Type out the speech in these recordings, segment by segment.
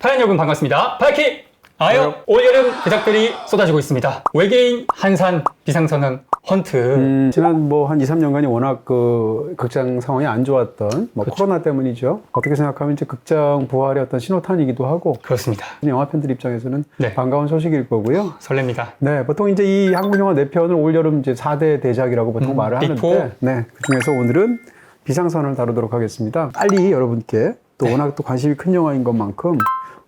파란 여러분 반갑습니다. 파이키! 아요! 올여름 대작들이 쏟아지고 있습니다. 외계인, 한산, 비상선언, 헌트. 지난 한 2, 3년간이 워낙 극장 상황이 안 좋았던 그렇죠. 코로나 때문이죠. 어떻게 생각하면 이제 극장 부활의 어떤 신호탄이기도 하고 그렇습니다. 영화 팬들 입장에서는 네. 반가운 소식일 거고요. 설렙니다. 네, 보통 이제 이 한국 영화 4편을 올여름 이제 4대 대작이라고 보통 말을 빅4. 하는데 네, 그중에서 오늘은 비상선언을 다루도록 하겠습니다. 빨리 여러분께 또 워낙 또 관심이 큰 영화인 것만큼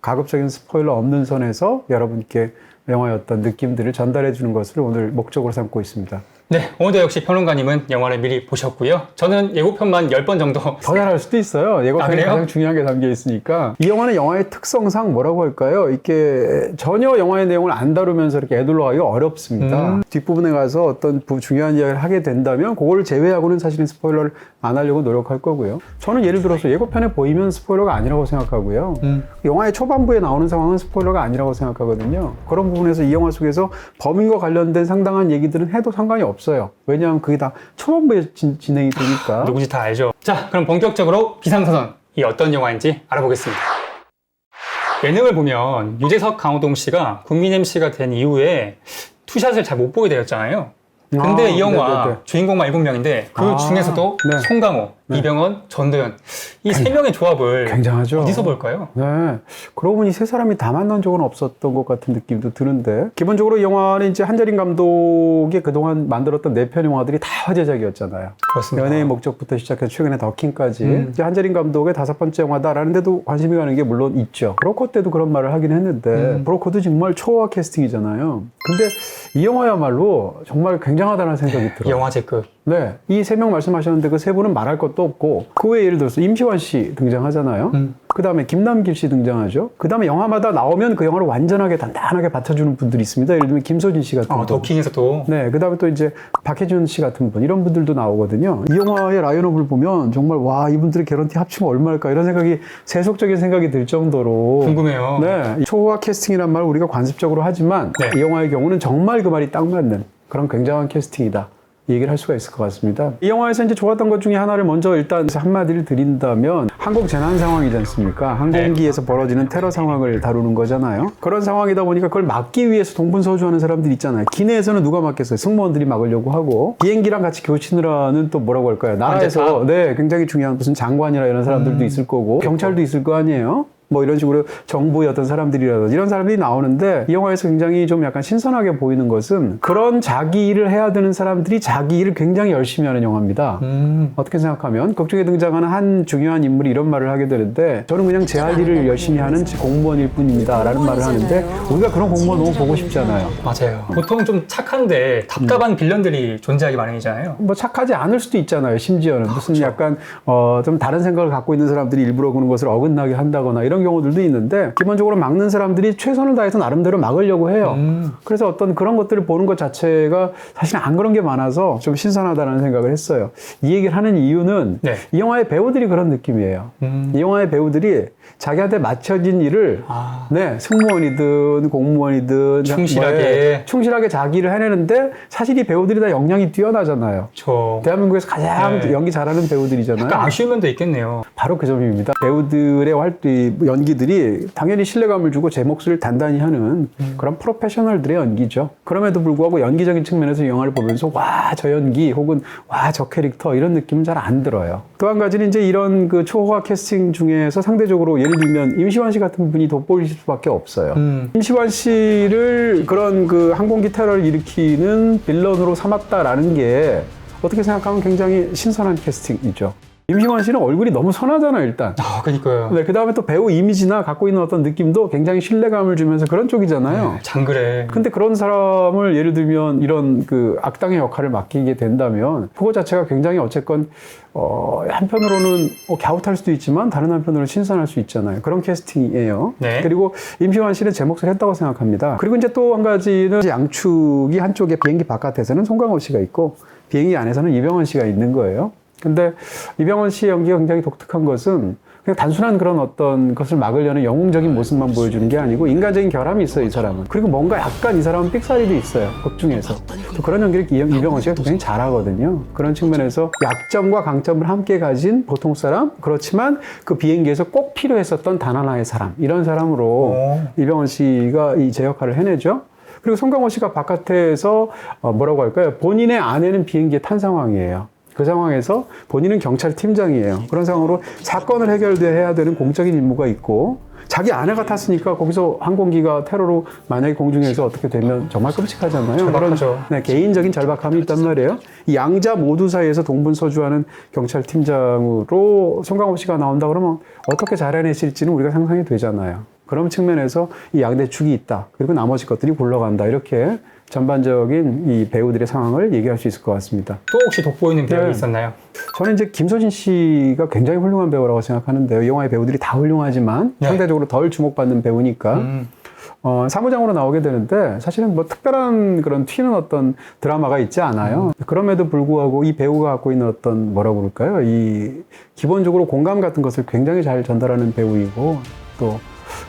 가급적인 스포일러 없는 선에서 여러분께 영화의 어떤 느낌들을 전달해 주는 것을 오늘 목적으로 삼고 있습니다. 네, 오늘도 역시 평론가님은 영화를 미리 보셨고요. 저는 예고편만 10번 정도. 더 잘할 수도 있어요. 예고편이 그래요? 가장 중요한 게 담겨 있으니까. 이 영화는 영화의 특성상 뭐라고 할까요? 이렇게 전혀 영화의 내용을 안 다루면서 이렇게 애둘러 가기가 어렵습니다. 뒷부분에 가서 어떤 중요한 이야기를 하게 된다면 그걸 제외하고는 사실은 스포일러를 안 하려고 노력할 거고요. 저는 예를 들어서 예고편에 보이면 스포일러가 아니라고 생각하고요. 영화의 초반부에 나오는 상황은 스포일러가 아니라고 생각하거든요. 그런 부분에서 이 영화 속에서 범인과 관련된 상당한 얘기들은 해도 상관이 없어요. 왜냐하면 그게 다 초반부에 진행이 되니까. 누구지 다 알죠. 자, 그럼 본격적으로 비상선언. 이 어떤 영화인지 알아보겠습니다. 예능을 보면 유재석, 강호동 씨가 국민 MC가 된 이후에 투샷을 잘 못 보게 되었잖아요. 근데 이 영화 네네네. 주인공만 7명인데 그 중에서도 네. 송강호, 이병헌, 전도연 이 3명의 조합을 굉장하죠. 어디서 볼까요? 네. 그러고 보니 세 사람이 다 만난 적은 없었던 것 같은 느낌도 드는데 기본적으로 이 영화는 이제 한재림 감독이 그동안 만들었던 4편 영화들이 다 화제작이었잖아요. 그렇습니다. 연예의 목적부터 시작해서 최근에 더킹까지 이제 한재림 감독의 5번째 영화다라는데도 관심이 가는 게 물론 있죠. 브로커 때도 그런 말을 하긴 했는데 브로커도 정말 초호화 캐스팅이잖아요. 근데 이 영화야말로 정말 굉장하다는 생각이 들어요. 영화제급. 네, 이 3명 말씀하셨는데 그 3분은 말할 것도 없고 그 외에 예를 들어서 임시완 씨 등장하잖아요. 그 다음에 김남길 씨 등장하죠. 그 다음에 영화마다 나오면 그 영화를 완전하게 단단하게 받쳐주는 분들이 있습니다. 예를 들면 김소진 씨 같은 분. 더킹에서도. 네, 그 다음에 또 이제 박혜준 씨 같은 분 이런 분들도 나오거든요. 이 영화의 라인업을 보면 정말 와 이분들의 개런티 합치면 얼마일까 이런 생각이 세속적인 생각이 들 정도로 궁금해요. 네, 이 초호화 캐스팅이란 말 우리가 관습적으로 하지만 네. 이 영화의 경우는 정말 그 말이 딱 맞는 그런 굉장한 캐스팅이다. 이 얘기를 할 수가 있을 것 같습니다. 이 영화에서 이제 좋았던 것 중에 하나를 먼저 일단 한마디를 드린다면 한국 재난 상황이지 않습니까? 항공기에서 벌어지는 테러 상황을 다루는 거잖아요. 그런 상황이다 보니까 그걸 막기 위해서 동분서주하는 사람들이 있잖아요. 기내에서는 누가 막겠어요? 승무원들이 막으려고 하고 비행기랑 같이 교신을 하는 또 뭐라고 할까요? 나라에서 네, 굉장히 중요한 무슨 장관이나 이런 사람들도 있을 거고 경찰도 있을 거 아니에요? 뭐 이런 식으로 정부의 어떤 사람들이라든지 이런 사람들이 나오는데 이 영화에서 굉장히 좀 약간 신선하게 보이는 것은 그런 자기 일을 해야 되는 사람들이 자기 일을 굉장히 열심히 하는 영화입니다. 어떻게 생각하면 극중에 등장하는 한 중요한 인물이 이런 말을 하게 되는데 저는 그냥 제 할 일을 열심히 하는 공무원일 뿐입니다 라는 말을 하는데 우리가 그런 공무원 너무 보고 싶잖아요. 맞아요. 보통 좀 착한데 답답한 빌런들이 존재하기 마련이잖아요. 뭐 착하지 않을 수도 있잖아요. 심지어는 무슨 그렇죠. 약간 좀 다른 생각을 갖고 있는 사람들이 일부러 그런 것을 어긋나게 한다거나 이런 경우들도 있는데 기본적으로 막는 사람들이 최선을 다해서 나름대로 막으려고 해요. 그래서 어떤 그런 것들을 보는 것 자체가 사실 안 그런 게 많아서 좀 신선하다는 생각을 했어요. 이 얘기를 하는 이유는 네. 이 영화의 배우들이 그런 느낌이에요. 이 영화의 배우들이 자기한테 맞춰진 일을 네, 승무원이든 공무원이든 충실하게 자기 일을 해내는데 사실 이 배우들이 다 역량이 뛰어나잖아요. 대한민국에서 가장 연기 잘하는 배우들이잖아요. 약간 아쉬운 면도 있겠네요. 바로 그 점입니다. 배우들의 연기들이 당연히 신뢰감을 주고 제 몫을 단단히 하는 그런 프로페셔널들의 연기죠. 그럼에도 불구하고 연기적인 측면에서 이 영화를 보면서 와, 저 연기 혹은 와, 저 캐릭터 이런 느낌은 잘 안 들어요. 또 한 가지는 이제 이런 그 초호화 캐스팅 중에서 상대적으로 예를 들면 임시완 씨 같은 분이 돋보일 수밖에 없어요. 임시완 씨를 그런 그 항공기 테러를 일으키는 빌런으로 삼았다라는 게 어떻게 생각하면 굉장히 신선한 캐스팅이죠. 임시완 씨는 얼굴이 너무 선하잖아요, 일단. 그러니까요. 네, 그 다음에 또 배우 이미지나 갖고 있는 어떤 느낌도 굉장히 신뢰감을 주면서 그런 쪽이잖아요. 장그래. 근데 그런 사람을 예를 들면 이런 그 악당의 역할을 맡기게 된다면 그거 자체가 굉장히 어쨌건 한편으로는 갸웃할 수도 있지만 다른 한편으로는 신선할 수 있잖아요. 그런 캐스팅이에요. 네. 그리고 임시완 씨는 제 몫을 했다고 생각합니다. 그리고 이제 또 한 가지는 양축이 한쪽에 비행기 바깥에서는 송강호 씨가 있고 비행기 안에서는 이병헌 씨가 있는 거예요. 근데 이병헌 씨의 연기가 굉장히 독특한 것은 그냥 단순한 그런 어떤 것을 막으려는 영웅적인 모습만 보여주는 게 아니고 인간적인 결함이 있어요, 이 사람은. 그리고 뭔가 약간 이 사람은 삑사리도 있어요, 극 중에서. 또 그런 연기를 이병헌 씨가 굉장히 잘하거든요. 그런 측면에서 약점과 강점을 함께 가진 보통 사람, 그렇지만 그 비행기에서 꼭 필요했었던 단 하나의 사람, 이런 사람으로 이병헌 씨가 이 제 역할을 해내죠. 그리고 송강호 씨가 바깥에서 뭐라고 할까요? 본인의 아내는 비행기에 탄 상황이에요. 그 상황에서 본인은 경찰팀장이에요. 그런 상황으로 사건을 해결해야 되는 공적인 임무가 있고 자기 아내가 탔으니까 거기서 항공기가 테러로 만약에 공중에서 어떻게 되면 정말 끔찍하잖아요. 절박하죠. 그런 개인적인 절박함이 있단 말이에요. 이 양자 모두 사이에서 동분서주하는 경찰팀장으로 송강호 씨가 나온다 그러면 어떻게 잘 해내실지는 우리가 상상이 되잖아요. 그런 측면에서 이 양대 축이 있다. 그리고 나머지 것들이 굴러간다. 이렇게 전반적인 이 배우들의 상황을 얘기할 수 있을 것 같습니다. 또 혹시 돋보이는 배역이 네. 있었나요? 저는 이제 김소진 씨가 굉장히 훌륭한 배우라고 생각하는데요. 이 영화의 배우들이 다 훌륭하지만 네. 상대적으로 덜 주목받는 배우니까 사무장으로 나오게 되는데 사실은 뭐 특별한 그런 튀는 어떤 드라마가 있지 않아요. 그럼에도 불구하고 이 배우가 갖고 있는 어떤 뭐라고 그럴까요? 이 기본적으로 공감 같은 것을 굉장히 잘 전달하는 배우이고 또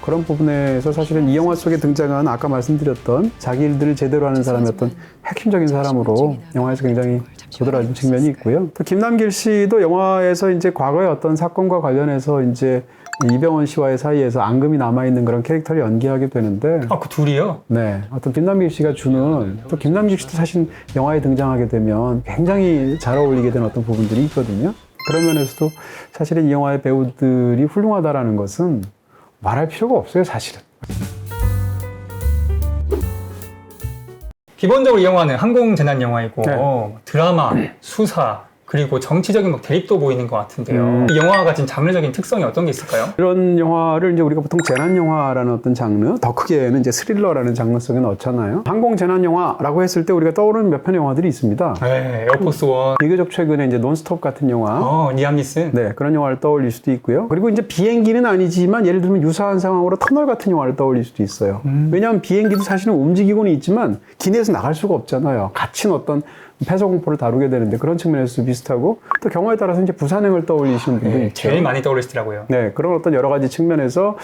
그런 부분에서 사실은 이 영화 속에 등장한 아까 말씀드렸던 자기 일들을 제대로 하는 사람의 어떤 핵심적인 사람으로 영화에서 굉장히 도드라진 측면이 있고요. 또 김남길 씨도 영화에서 이제 과거의 어떤 사건과 관련해서 이제 이병헌 씨와의 사이에서 앙금이 남아있는 그런 캐릭터를 연기하게 되는데 아, 그 둘이요? 네. 어떤 김남길 씨가 주는 또 김남길 씨도 사실 영화에 등장하게 되면 굉장히 잘 어울리게 되는 어떤 부분들이 있거든요. 그런 면에서도 사실은 이 영화의 배우들이 훌륭하다라는 것은 말할 필요가 없어요, 사실은. 기본적으로 이 영화는 항공재난 영화이고 네. 드라마, 수사, 그리고 정치적인 막 대립도 보이는 것 같은데요. 이 영화가 가진 장르적인 특성이 어떤 게 있을까요? 이런 영화를 이제 우리가 보통 재난 영화라는 어떤 장르, 더 크게는 이제 스릴러라는 장르 속에 넣잖아요. 항공 재난 영화라고 했을 때 우리가 떠오르는 몇 편의 영화들이 있습니다. 네, 에어포스 원, 비교적 최근에 이제 논스톱 같은 영화. 리암 니슨. 네, 그런 영화를 떠올릴 수도 있고요. 그리고 이제 비행기는 아니지만 예를 들면 유사한 상황으로 터널 같은 영화를 떠올릴 수도 있어요. 왜냐하면 비행기도 사실은 움직이고는 있지만 기내에서 나갈 수가 없잖아요. 갇힌 어떤 폐서 공포를 다루게 되는데 그런 측면에서 비슷하고 또 경우에 따라서 이제 부산행을 떠올리시는 분도 네, 있죠. 제일 많이 떠오르시더라고요. 네, 그런 어떤 여러 가지 측면에서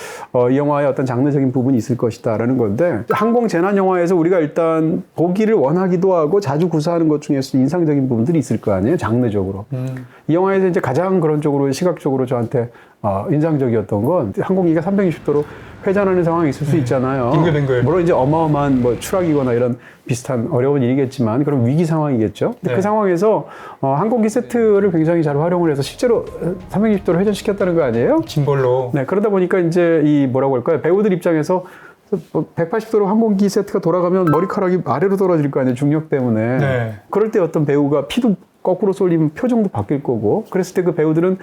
이 영화의 어떤 장르적인 부분이 있을 것이다라는 건데 항공 재난 영화에서 우리가 일단 보기를 원하기도 하고 자주 구사하는 것 중에서 인상적인 부분들이 있을 거 아니에요, 장르적으로. 이 영화에서 이제 가장 그런 쪽으로 시각적으로 저한테 인상적이었던 건 항공기가 360도로 회전하는 상황이 있을 수 있잖아요. 빙글빙글. 물론 이제 어마어마한 뭐 추락이거나 이런 비슷한 어려운 일이겠지만 그런 위기 상황이겠죠. 근데 네. 그 상황에서 항공기 세트를 굉장히 잘 활용을 해서 실제로 360도로 회전시켰다는 거 아니에요? 짐볼로. 네, 그러다 보니까 이제 이 뭐라고 할까요? 배우들 입장에서 180도로 항공기 세트가 돌아가면 머리카락이 아래로 떨어질 거 아니에요, 중력 때문에. 네. 그럴 때 어떤 배우가 피도 거꾸로 쏠리면 표정도 바뀔 거고, 그랬을 때 그 배우들은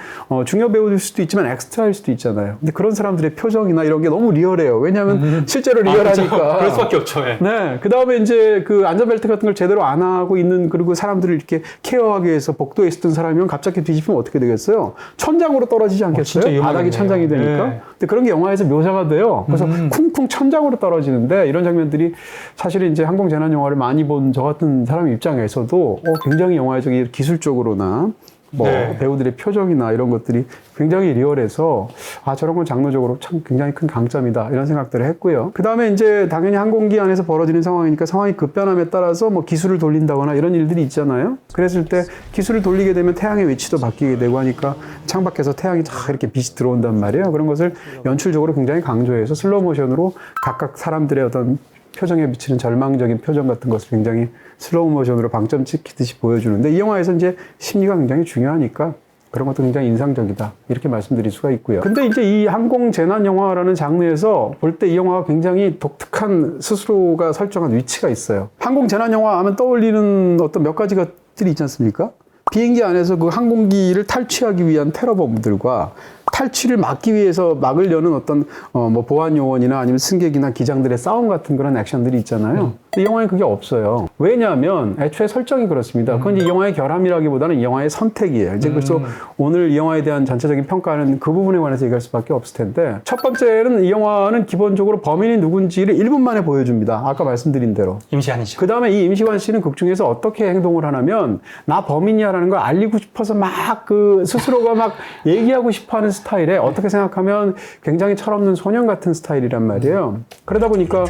중요 배우일 수도 있지만 엑스트라일 수도 있잖아요. 근데 그런 사람들의 표정이나 이런 게 너무 리얼해요. 왜냐하면 실제로 리얼하니까. 그렇죠. 그럴 수밖에 없죠. 네. 네. 그 다음에 이제 그 안전벨트 같은 걸 제대로 안 하고 있는, 그리고 사람들을 이렇게 케어하기 위해서 복도에 있었던 사람이면 갑자기 뒤집히면 어떻게 되겠어요? 천장으로 떨어지지 않겠어요? 진짜 위험하겠네요. 바닥이 천장이 되니까. 네. 근데 그런 게 영화에서 묘사가 돼요. 그래서 쿵쿵 천장으로 떨어지는데 이런 장면들이 사실은 이제 항공재난 영화를 많이 본 저 같은 사람 입장에서도 굉장히 영화에서 기술적으로나 뭐 네. 배우들의 표정이나 이런 것들이 굉장히 리얼해서 저런 건 장르적으로 참 굉장히 큰 강점이다 이런 생각들을 했고요. 그 다음에 이제 당연히 항공기 안에서 벌어지는 상황이니까 상황이 급변함에 따라서 뭐 기술을 돌린다거나 이런 일들이 있잖아요. 그랬을 때 기술을 돌리게 되면 태양의 위치도 바뀌게 되고 하니까 창밖에서 태양이 쫙 이렇게 빛이 들어온단 말이에요. 그런 것을 연출적으로 굉장히 강조해서 슬로우 모션으로 각각 사람들의 어떤 표정에 비치는 절망적인 표정 같은 것을 굉장히 슬로우 모션으로 방점 찍히듯이 보여주는데 이 영화에서 이제 심리가 굉장히 중요하니까 그런 것도 굉장히 인상적이다 이렇게 말씀드릴 수가 있고요. 근데 이제 이 항공 재난 영화라는 장르에서 볼 때 이 영화가 굉장히 독특한 스스로가 설정한 위치가 있어요. 항공 재난 영화 하면 떠올리는 어떤 몇 가지 것들이 있지 않습니까? 비행기 안에서 그 항공기를 탈취하기 위한 테러범들과 탈취를 막기 위해서 막으려는 어떤 뭐 보안 요원이나 아니면 승객이나 기장들의 싸움 같은 그런 액션들이 있잖아요. 이 영화에 그게 없어요. 왜냐하면 애초에 설정이 그렇습니다. 그건 이 영화의 결함이라기보다는 이 영화의 선택이에요. 이제 그래서 오늘 이 영화에 대한 전체적인 평가는 그 부분에 관해서 얘기할 수밖에 없을 텐데 첫 번째는 이 영화는 기본적으로 범인이 누군지를 1분 만에 보여줍니다. 아까 말씀드린 대로. 임시완이죠. 그 다음에 이 임시완 씨는 극 중에서 어떻게 행동을 하냐면 나 범인이야라는 걸 알리고 싶어서 막 그 스스로가 막 얘기하고 싶어하는 스타일에 어떻게 생각하면 굉장히 철없는 소년 같은 스타일이란 말이에요. 그러다 보니까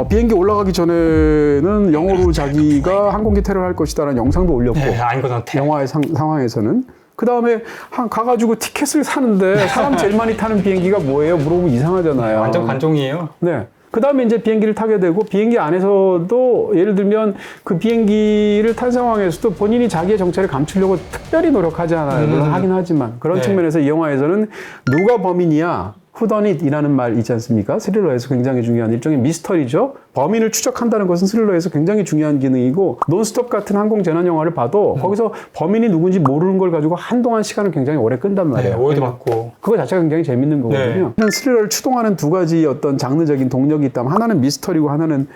비행기 올라가기 전에는 영어로 자기가 항공기 테러를 할 것이다라는 영상도 올렸고 네, I'm gonna attack. 영화의 상황에서는 그 다음에 가가지고 티켓을 사는데 사람 제일 많이 타는 비행기가 뭐예요? 물어보면 이상하잖아요. 완전 관종이에요. 네. 그 다음에 이제 비행기를 타게 되고 비행기 안에서도 예를 들면 그 비행기를 탄 상황에서도 본인이 자기의 정체를 감추려고 특별히 노력하지 않아요. 물론 하긴 하지만 그런 네. 측면에서 이 영화에서는 누가 범인이야? 후더닛이라는 말 있지 않습니까? 스릴러에서 굉장히 중요한 일종의 미스터리죠. 범인을 추적한다는 것은 스릴러에서 굉장히 중요한 기능이고 논스톱 같은 항공 재난 영화를 봐도 거기서 범인이 누군지 모르는 걸 가지고 한동안 시간을 굉장히 오래 끈단 말이에요. 네, 오해도 받고. 그거 자체가 굉장히 재밌는 거거든요. 스릴러를 추동하는 두 가지 어떤 장르적인 동력이 있다면 하나는 미스터리고 하나는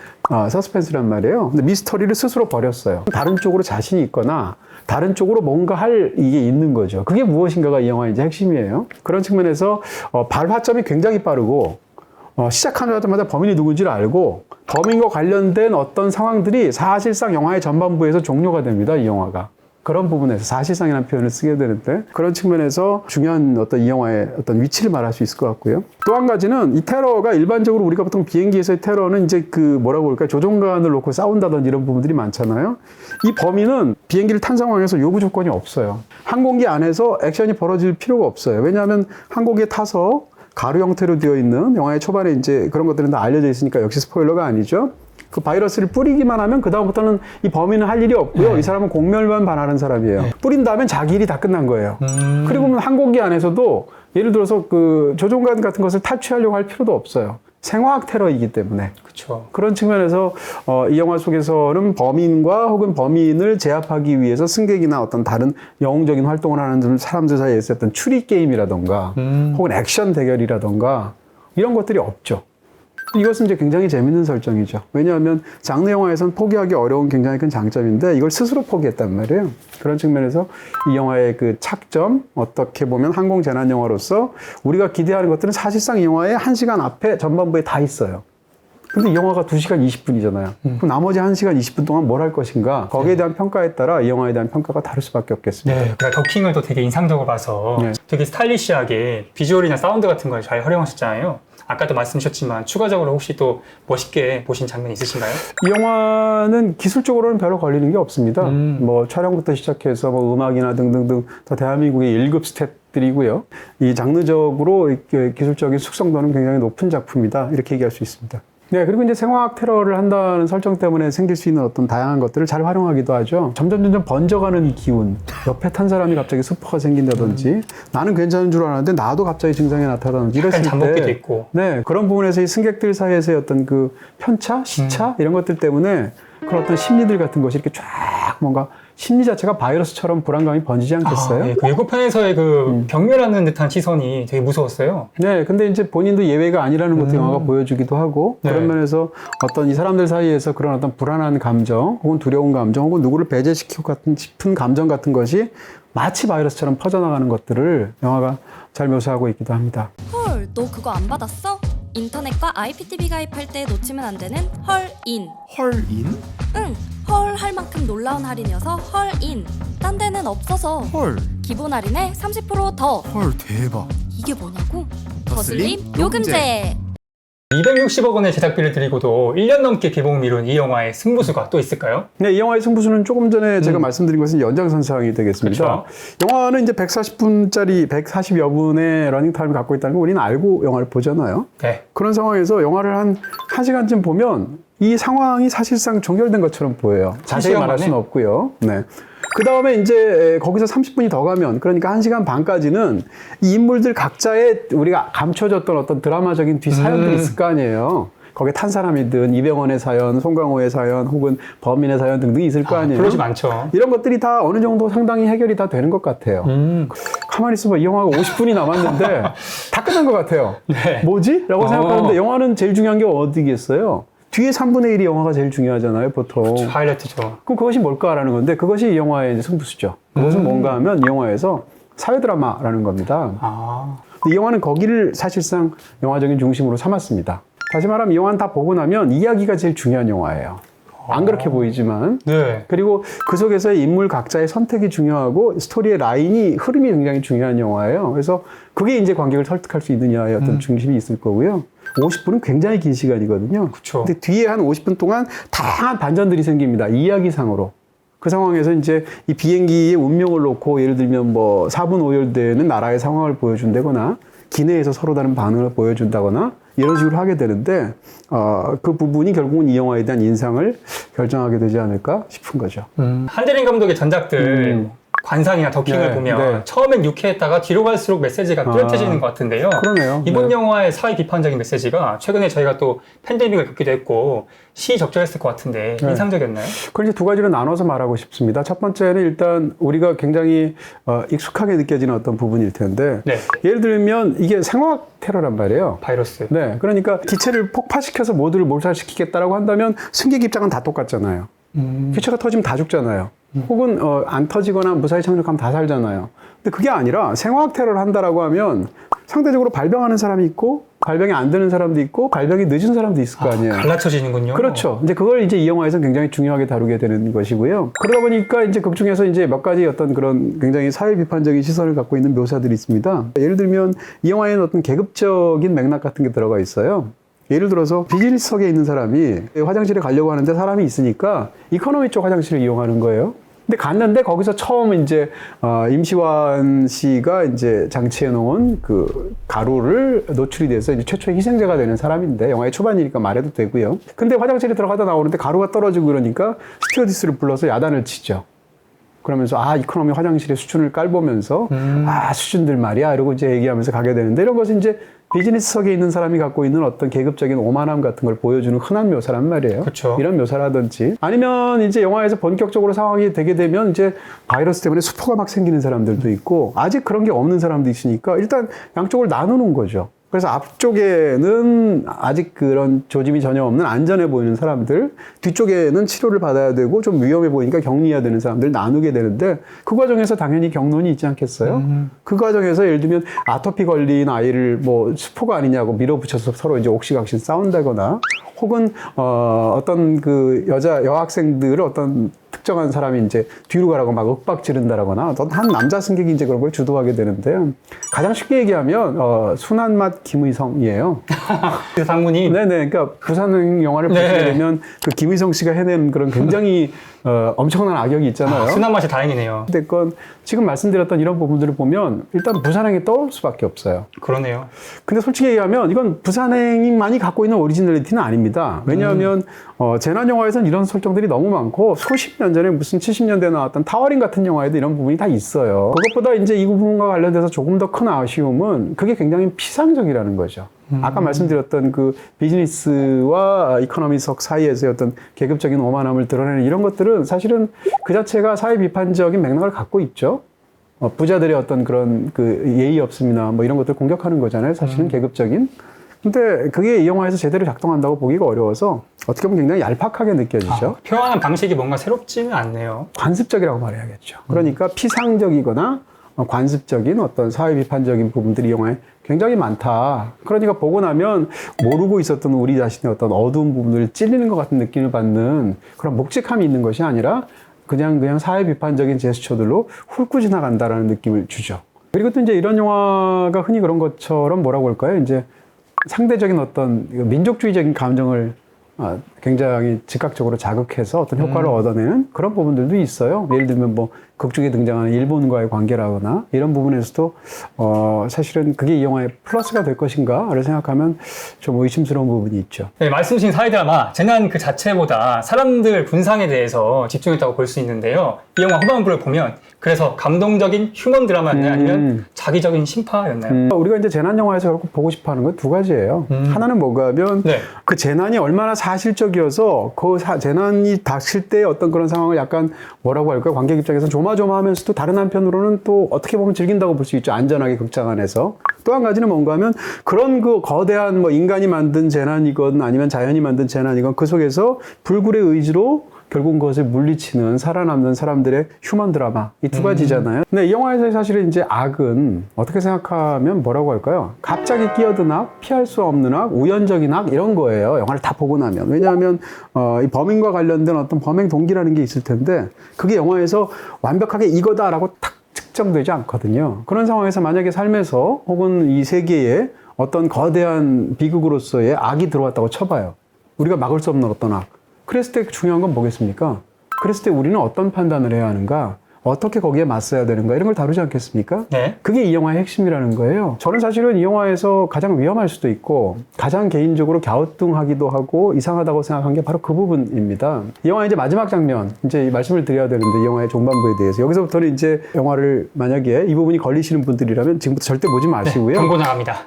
서스펜스란 말이에요. 근데 미스터리를 스스로 버렸어요. 다른 쪽으로 자신이 있거나 다른 쪽으로 뭔가 할 이게 있는 거죠. 그게 무엇인가가 이 영화의 이제 핵심이에요. 그런 측면에서 발화점이 굉장히 빠르고 시작하자마자 범인이 누군지를 알고 범인과 관련된 어떤 상황들이 사실상 영화의 전반부에서 종료가 됩니다. 이 영화가. 그런 부분에서 사실상이라는 표현을 쓰게 되는데 그런 측면에서 중요한 어떤 이 영화의 어떤 위치를 말할 수 있을 것 같고요. 또 한 가지는 이 테러가 일반적으로 우리가 보통 비행기에서의 테러는 이제 그 뭐라고 그럴까요? 조종관을 놓고 싸운다든지 이런 부분들이 많잖아요. 이 범인은 비행기를 탄 상황에서 요구 조건이 없어요. 항공기 안에서 액션이 벌어질 필요가 없어요. 왜냐하면 항공기에 타서 가루 형태로 되어 있는 영화의 초반에 이제 그런 것들은 다 알려져 있으니까 역시 스포일러가 아니죠. 그 바이러스를 뿌리기만 하면 그다음부터는 이 범인은 할 일이 없고요. 이 사람은 공멸만 반하는 사람이에요. 뿌린 다음엔 자기 일이 다 끝난 거예요. 그리고 항공기 안에서도 예를 들어서 그 조종관 같은 것을 탈취하려고 할 필요도 없어요. 생화학 테러이기 때문에. 그렇죠. 그런 측면에서 이 영화 속에서는 범인과 혹은 범인을 제압하기 위해서 승객이나 어떤 다른 영웅적인 활동을 하는 사람들 사이에 있었던 추리 게임이라던가 혹은 액션 대결이라던가 이런 것들이 없죠. 이것은 이제 굉장히 재밌는 설정이죠. 왜냐하면 장르 영화에서는 포기하기 어려운 굉장히 큰 장점인데 이걸 스스로 포기했단 말이에요. 그런 측면에서 이 영화의 그 착점, 어떻게 보면 항공 재난 영화로서 우리가 기대하는 것들은 사실상 이 영화의 1시간 앞에 전반부에 다 있어요. 근데 이 영화가 2시간 20분이잖아요. 그럼 나머지 1시간 20분 동안 뭘 할 것인가? 거기에 대한 평가에 따라 이 영화에 대한 평가가 다를 수밖에 없겠습니다. 네, 그러니까 더킹을 또 되게 인상적으로 봐서 네. 되게 스타일리시하게 비주얼이나 사운드 같은 걸 잘 활용하셨잖아요. 아까도 말씀 주셨지만 추가적으로 혹시 또 멋있게 보신 장면 있으신가요? 이 영화는 기술적으로는 별로 걸리는 게 없습니다. 뭐 촬영부터 시작해서 뭐 음악이나 등등등 다 대한민국의 1급 스탯들이고요. 이 장르적으로 이렇게 기술적인 숙성도는 굉장히 높은 작품이다. 이렇게 얘기할 수 있습니다. 네, 그리고 이제 생화학 테러를 한다는 설정 때문에 생길 수 있는 어떤 다양한 것들을 잘 활용하기도 하죠. 점점 번져가는 이 기운. 옆에 탄 사람이 갑자기 스포가 생긴다든지 나는 괜찮은 줄 알았는데 나도 갑자기 증상이 나타나든지 이랬을 때 잠복기도 있고. 네, 그런 부분에서 이 승객들 사이에서의 어떤 그 편차, 시차 이런 것들 때문에 그런 어떤 심리들 같은 것이 이렇게 쫙 뭔가 심리 자체가 바이러스처럼 불안감이 번지지 않겠어요? 네, 그 예고편에서의 그 경멸하는 듯한 시선이 되게 무서웠어요. 네, 근데 이제 본인도 예외가 아니라는 것도 영화가 보여주기도 하고 네. 그런 면에서 어떤 이 사람들 사이에서 그런 어떤 불안한 감정 혹은 두려운 감정 혹은 누구를 배제시키고 싶은 감정 같은 것이 마치 바이러스처럼 퍼져나가는 것들을 영화가 잘 묘사하고 있기도 합니다. 헐, 너 그거 안 받았어? 인터넷과 IPTV 가입할 때 놓치면 안 되는 헐인. 헐인? 응, 헐 할 만큼 놀라운 할인이어서 헐인. 딴 데는 없어서. 헐. 기본 할인에 30% 더. 헐 대박. 이게 뭐냐고? 더슬림 더슬림 요금제. 260억 원의 제작비를 들이고도 1년 넘게 개봉을 미룬 이 영화의 승부수가 또 있을까요? 네, 이 영화의 승부수는 조금 전에 제가 말씀드린 것은 연장선상이 되겠습니다. 그렇죠. 영화는 이제 140분짜리 140여 분의 러닝타임을 갖고 있다는 걸 우리는 알고 영화를 보잖아요. 네. 그런 상황에서 영화를 한 1시간쯤 보면 이 상황이 사실상 종결된 것처럼 보여요. 자세히 말할 수는 없고요. 네. 그 다음에 이제 거기서 30분이 더 가면 그러니까 1시간 반까지는 이 인물들 각자의 우리가 감춰졌던 어떤 드라마적인 뒷사연들이 있을 거 아니에요. 거기에 탄 사람이든 이병헌의 사연, 송강호의 사연 혹은 범인의 사연 등등이 있을 거 아니에요. 그러지 많죠. 이런 것들이 다 어느 정도 상당히 해결이 다 되는 것 같아요. 가만히 있어봐. 이 영화가 50분이 남았는데 다 끝난 것 같아요. 네. 뭐지? 라고 생각하는데 영화는 제일 중요한 게 어디겠어요? 뒤에 3분의 1이 영화가 제일 중요하잖아요, 보통. 하이라이트죠. 그럼 그것이 뭘까라는 건데 그것이 이 영화의 이제 승부수죠. 그것은 뭔가 하면 이 영화에서 사회 드라마라는 겁니다. 아, 이 영화는 거기를 사실상 영화적인 중심으로 삼았습니다. 다시 말하면 이 영화는 다 보고 나면 이야기가 제일 중요한 영화예요. 안 그렇게 보이지만. 네. 그리고 그 속에서의 인물 각자의 선택이 중요하고 스토리의 라인이 흐름이 굉장히 중요한 영화예요. 그래서 그게 이제 관객을 설득할 수 있느냐의 어떤 중심이 있을 거고요. 50분은 굉장히 긴 시간이거든요. 그쵸. 근데 뒤에 한 50분 동안 다양한 반전들이 생깁니다. 이야기상으로. 그 상황에서 이제 이 비행기의 운명을 놓고 예를 들면 뭐 4분 오열되는 나라의 상황을 보여준다거나 기내에서 서로 다른 반응을 보여준다거나 이런 식으로 하게 되는데 그 부분이 결국은 이 영화에 대한 인상을 결정하게 되지 않을까 싶은 거죠. 한재린 감독의 전작들 관상이나 더킹을 네, 보면 네. 처음엔 유쾌했다가 뒤로 갈수록 메시지가 뚜렷해지는 것 같은데요. 그러네요. 이번 네. 영화의 사회 비판적인 메시지가 최근에 저희가 또 팬데믹을 겪기도 했고 시적절했을 것 같은데 네. 인상적이었나요? 그걸 이제 두 가지로 나눠서 말하고 싶습니다. 첫 번째는 일단 우리가 굉장히 익숙하게 느껴지는 어떤 부분일 텐데 네. 예를 들면 이게 생화학 테러란 말이에요. 바이러스. 네, 그러니까 기체를 폭파시켜서 모두를 몰살시키겠다라고 한다면 승객 입장은 다 똑같잖아요. 기체가 터지면 다 죽잖아요. 혹은 안 터지거나 무사히 착륙하면 다 살잖아요. 근데 그게 아니라 생화학 테러를 한다라고 하면 상대적으로 발병하는 사람이 있고 발병이 안 되는 사람도 있고 발병이 늦은 사람도 있을 거 아니에요. 갈라쳐지는군요. 그렇죠. 이제 그걸 이제 이 영화에서 굉장히 중요하게 다루게 되는 것이고요. 그러다 보니까 이제 극 중에서 이제 몇 가지 어떤 그런 굉장히 사회 비판적인 시선을 갖고 있는 묘사들이 있습니다. 예를 들면 이 영화에는 어떤 계급적인 맥락 같은 게 들어가 있어요. 예를 들어서 비즈니스석에 있는 사람이 화장실에 가려고 하는데 사람이 있으니까 이코노미 쪽 화장실을 이용하는 거예요. 근데 갔는데 거기서 처음 이제 임시완 씨가 이제 장치해 놓은 그 가루를 노출이 돼서 이제 최초의 희생자가 되는 사람인데 영화의 초반이니까 말해도 되고요. 근데 화장실에 들어가다 나오는데 가루가 떨어지고 그러니까 스튜어디스를 불러서 야단을 치죠. 그러면서 이코노미 화장실의 수준을 깔보면서 수준들 말이야 이러고 이제 얘기하면서 가게 되는데 이런 것은 이제 비즈니스석에 있는 사람이 갖고 있는 어떤 계급적인 오만함 같은 걸 보여주는 흔한 묘사란 말이에요. 그쵸. 이런 묘사라든지 아니면 이제 영화에서 본격적으로 상황이 되게 되면 이제 바이러스 때문에 수포가 막 생기는 사람들도 있고 아직 그런 게 없는 사람도 있으니까 일단 양쪽을 나누는 거죠. 그래서 앞쪽에는 아직 그런 조짐이 전혀 없는 안전해 보이는 사람들, 뒤쪽에는 치료를 받아야 되고 좀 위험해 보이니까 격리해야 되는 사람들 나누게 되는데 그 과정에서 당연히 경론이 있지 않겠어요? 그 과정에서 예를 들면 아토피 걸린 아이를 뭐 스포가 아니냐고 밀어붙여서 서로 이제 옥시각시 싸운다거나 혹은 어떤 그 여학생들을 어떤 특정한 사람이 이제 뒤로 가라고 막 윽박 지른다라거나 어떤 한 남자 승객이 이제 그런 걸 주도하게 되는데요. 가장 쉽게 얘기하면 순한맛 김의성이에요. 그 상무님. 네네. 그러니까 부산 영화를 보시게 되면 그 김의성 씨가 해낸 그런 굉장히 엄청난 악역이 있잖아요. 순한 맛이 다행이네요. 근데 지금 말씀드렸던 이런 부분들을 보면 일단 부산행이 떠올 수밖에 없어요. 그러네요. 근데 솔직히 얘기하면 이건 부산행만이 갖고 있는 오리지널리티는 아닙니다. 왜냐하면 재난 영화에서는 이런 설정들이 너무 많고 수십 년 전에 무슨 70년대에 나왔던 타워링 같은 영화에도 이런 부분이 다 있어요. 그것보다 이제 이 부분과 관련돼서 조금 더 큰 아쉬움은 그게 굉장히 피상적이라는 거죠. 아까 말씀드렸던 그 비즈니스와 이코노미석 사이에서의 어떤 계급적인 오만함을 드러내는 이런 것들은 사실은 그 자체가 사회 비판적인 맥락을 갖고 있죠. 부자들의 어떤 그런 그 예의 없음이나 뭐 이런 것들 공격하는 거잖아요. 사실은 계급적인. 근데 그게 이 영화에서 제대로 작동한다고 보기가 어려워서 어떻게 보면 굉장히 얄팍하게 느껴지죠. 표현하는 방식이 뭔가 새롭지는 않네요. 관습적이라고 말해야겠죠. 그러니까 피상적이거나 관습적인 어떤 사회 비판적인 부분들이 이 영화에 굉장히 많다. 그러니까 보고 나면 모르고 있었던 우리 자신의 어떤 어두운 부분을 찔리는 것 같은 느낌을 받는 그런 묵직함이 있는 것이 아니라 그냥 사회 비판적인 제스처들로 훑고 지나간다라는 느낌을 주죠. 그리고 또 이제 이런 영화가 흔히 그런 것처럼 뭐라고 할까요? 이제 상대적인 어떤 민족주의적인 감정을 굉장히 즉각적으로 자극해서 어떤 효과를 얻어내는 그런 부분들도 있어요. 예를 들면 뭐 극중에 등장하는 일본과의 관계라거나 이런 부분에서도 사실은 그게 이 영화의 플러스가 될 것인가를 생각하면 좀 의심스러운 부분이 있죠. 네, 말씀 주신 사회 드라마 재난 그 자체보다 사람들 군상에 대해서 집중했다고 볼 수 있는데요. 이 영화 후반부를 보면 그래서 감동적인 휴먼 드라마였나요? 아니면 자기적인 심파였나요? 우리가 이제 재난 영화에서 결국 보고 싶어하는 건 두 가지예요. 하나는 뭐가 하면 네. 그 재난이 얼마나 사실적이어서 그 재난이 닥칠 때 어떤 그런 상황을 약간 뭐라고 할까요? 관객 입장에서 조마조마하면서도 다른 한편으로는 또 어떻게 보면 즐긴다고 볼 수 있죠. 안전하게 극장 안에서. 또 한 가지는 뭔가 하면 그런 그 거대한 뭐 인간이 만든 재난이건 아니면 자연이 만든 재난이건 그 속에서 불굴의 의지로 결국은 그것을 물리치는 살아남는 사람들의 휴먼 드라마 이 두 가지잖아요. 근데 이 영화에서 사실은 이제 악은 어떻게 생각하면 뭐라고 할까요? 갑자기 끼어든 악, 피할 수 없는 악, 우연적인 악 이런 거예요. 영화를 다 보고 나면. 왜냐하면 이 범인과 관련된 어떤 범행 동기라는 게 있을 텐데 그게 영화에서 완벽하게 이거다라고 탁 측정되지 않거든요. 그런 상황에서 만약에 삶에서 혹은 이 세계에 어떤 거대한 비극으로서의 악이 들어왔다고 쳐봐요. 우리가 막을 수 없는 어떤 악. 그랬을 때 중요한 건 뭐겠습니까? 그랬을 때 우리는 어떤 판단을 해야 하는가? 어떻게 거기에 맞서야 되는가? 이런 걸 다루지 않겠습니까? 네. 그게 이 영화의 핵심이라는 거예요. 저는 사실은 이 영화에서 가장 위험할 수도 있고 가장 개인적으로 갸우뚱하기도 하고 이상하다고 생각한 게 바로 그 부분입니다. 이 영화의 이제 마지막 장면, 이제 말씀을 드려야 되는데 이 영화의 종반부에 대해서 여기서부터는 이제 영화를 만약에 이 부분이 걸리시는 분들이라면 지금부터 절대 보지 마시고요. 광고 나갑니다.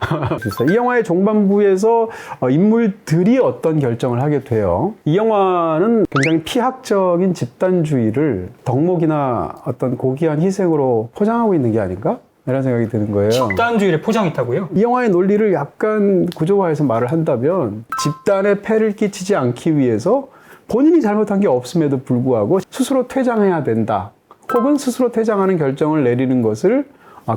이 영화의 종반부에서 인물들이 어떤 결정을 하게 돼요. 이 영화는 굉장히 피학적인 집단주의를 덕목이나 어떤 고귀한 희생으로 포장하고 있는 게 아닌가? 이런 생각이 드는 거예요. 집단주의를 포장했다고요? 이 영화의 논리를 약간 구조화해서 말을 한다면 집단에 폐를 끼치지 않기 위해서 본인이 잘못한 게 없음에도 불구하고 스스로 퇴장해야 된다. 혹은 스스로 퇴장하는 결정을 내리는 것을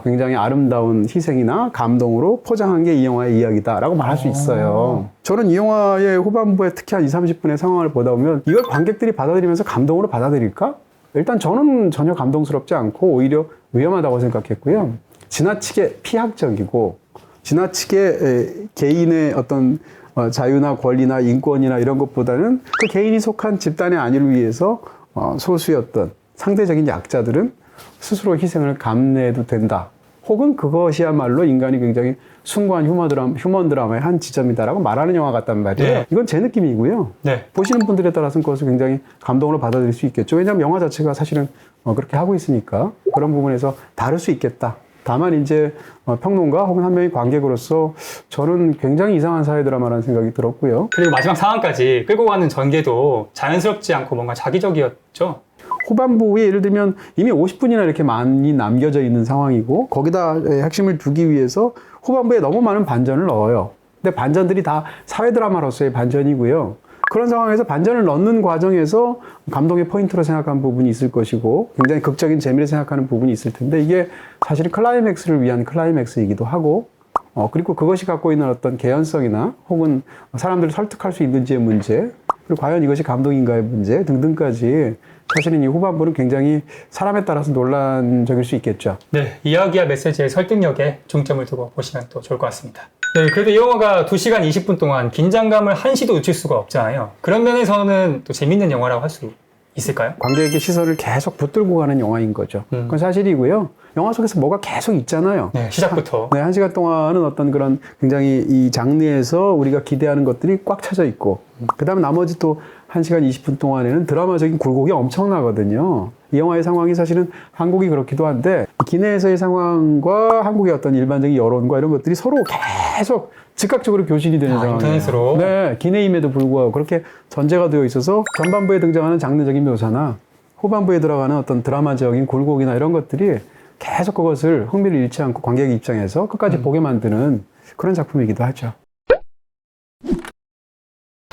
굉장히 아름다운 희생이나 감동으로 포장한 게 이 영화의 이야기다라고 말할 수 있어요. 저는 이 영화의 후반부에 특히 한 20, 30분의 상황을 보다 보면 이걸 관객들이 받아들이면서 감동으로 받아들일까? 일단 저는 전혀 감동스럽지 않고 오히려 위험하다고 생각했고요. 지나치게 피학적이고 지나치게 개인의 어떤 자유나 권리나 인권이나 이런 것보다는 그 개인이 속한 집단의 안위를 위해서 소수였던 상대적인 약자들은 스스로 희생을 감내해도 된다. 혹은 그것이야말로 인간이 굉장히 숭고한 휴먼 드라마의 한 지점이다라고 말하는 영화 같단 말이에요. 네. 이건 제 느낌이고요. 네. 보시는 분들에 따라서는 그것을 굉장히 감동으로 받아들일 수 있겠죠. 왜냐하면 영화 자체가 사실은 그렇게 하고 있으니까 그런 부분에서 다를 수 있겠다. 다만 이제 평론가 혹은 한 명의 관객으로서 저는 굉장히 이상한 사회 드라마라는 생각이 들었고요. 그리고 마지막 상황까지 끌고 가는 전개도 자연스럽지 않고 뭔가 자기적이었죠. 후반부에 예를 들면 이미 50분이나 이렇게 많이 남겨져 있는 상황이고 거기다 핵심을 두기 위해서 후반부에 너무 많은 반전을 넣어요. 근데 반전들이 다 사회 드라마로서의 반전이고요. 그런 상황에서 반전을 넣는 과정에서 감동의 포인트로 생각한 부분이 있을 것이고 굉장히 극적인 재미를 생각하는 부분이 있을 텐데 이게 사실은 클라이맥스를 위한 클라이맥스이기도 하고 그리고 그것이 갖고 있는 어떤 개연성이나 혹은 사람들을 설득할 수 있는지의 문제 그리고 과연 이것이 감동인가의 문제 등등까지 사실은 이 후반부는 굉장히 사람에 따라서 논란적일 수 있겠죠. 네, 이야기와 메시지의 설득력에 중점을 두고 보시면 또 좋을 것 같습니다. 네, 그래도 이 영화가 2시간 20분 동안 긴장감을 한시도 놓칠 수가 없잖아요. 그런 면에서는 또 재밌는 영화라고 할 수 있을까요? 관객의 시선을 계속 붙들고 가는 영화인 거죠. 그건 사실이고요. 영화 속에서 뭐가 계속 있잖아요. 네, 시작부터. 네, 1시간 동안은 어떤 그런 굉장히 이 장르에서 우리가 기대하는 것들이 꽉 차져 있고 그 다음에 나머지 또 1시간 20분 동안에는 드라마적인 굴곡이 엄청나거든요. 이 영화의 상황이 사실은 한국이 그렇기도 한데 기내에서의 상황과 한국의 어떤 일반적인 여론과 이런 것들이 서로 계속 즉각적으로 교신이 되는 상황이에요. 인터넷으로. 네, 기내임에도 불구하고 그렇게 전제가 되어 있어서 전반부에 등장하는 장르적인 묘사나 후반부에 들어가는 어떤 드라마적인 굴곡이나 이런 것들이 계속 그것을 흥미를 잃지 않고 관객의 입장에서 끝까지 보게 만드는 그런 작품이기도 하죠.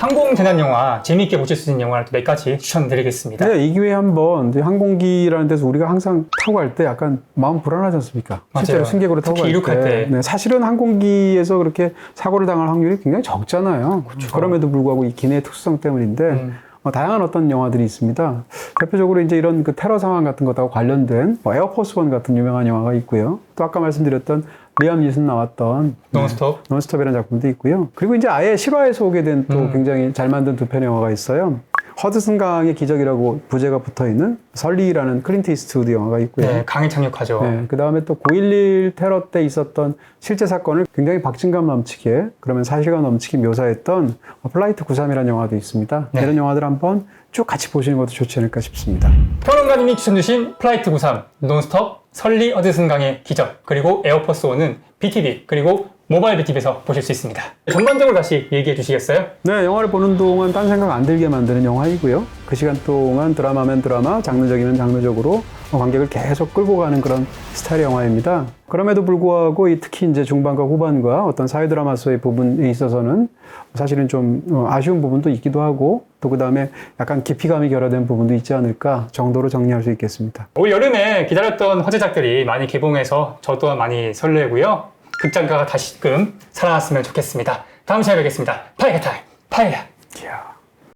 항공재난 영화, 재미있게 보실 수 있는 영화를 또 몇 가지 추천드리겠습니다. 네, 이 기회에 한번 이제 항공기라는 데서 우리가 항상 타고 갈 때 약간 마음 불안하지 않습니까? 맞아요. 실제로 승객으로 타고 특히 갈 이륙할 때. 네, 사실은 항공기에서 그렇게 사고를 당할 확률이 굉장히 적잖아요. 그럼에도 불구하고 이 기내의 특수성 때문인데 다양한 어떤 영화들이 있습니다. 대표적으로 이제 이런 그 테러 상황 같은 것하고 관련된 에어포스 원 같은 유명한 영화가 있고요. 또 아까 말씀드렸던 리암 니슨 나왔던 논스톱. 논스톱이라는 작품도 있고요. 그리고 이제 아예 실화에서 오게 된 또 굉장히 잘 만든 두 편의 영화가 있어요. 허드슨 강의 기적이라고 부제가 붙어있는 설리라는 클린트 이스트우드 영화가 있고요. 네, 강에 착륙하죠. 네, 그 다음에 또 9.11 테러 때 있었던 실제 사건을 굉장히 박진감 넘치게 그러면 사실감 넘치게 묘사했던 플라이트 93이라는 영화도 있습니다. 네. 이런 영화들 한번 쭉 같이 보시는 것도 좋지 않을까 싶습니다. 평론가님이 추천주신 플라이트 93, 논스톱, 설리 허드슨 강의 기적, 그리고 에어포스 원은 BTV, 그리고 모바일 BTV에서 보실 수 있습니다. 전반적으로 다시 얘기해 주시겠어요? 네, 영화를 보는 동안 딴 생각 안 들게 만드는 영화이고요. 그 시간 동안 드라마면 드라마, 장르적이면 장르적으로 관객을 계속 끌고 가는 그런 스타일의 영화입니다. 그럼에도 불구하고 특히 이제 중반과 후반과 어떤 사회 드라마서의 부분에 있어서는 사실은 좀 아쉬운 부분도 있기도 하고 또 그다음에 약간 깊이감이 결여된 부분도 있지 않을까 정도로 정리할 수 있겠습니다. 올 여름에 기다렸던 화제작들이 많이 개봉해서 저 또한 많이 설레고요. 극장가가 다시금 살아났으면 좋겠습니다. 다음 시간에 뵙겠습니다. 파이가 타임, 파이야.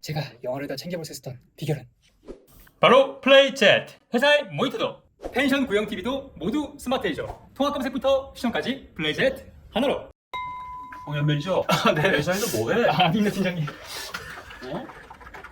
제가 영화를 다 챙겨볼 수 있었던 비결은 바로 플레이챗. 회사의 모니터도 펜션 구형 TV도 모두 스마트이죠. 통화 검색부터 시청까지 플레이챗 하나로. 홍현 매니저. 네. 회사에서 뭐해? 아닙니다 팀장님. 어?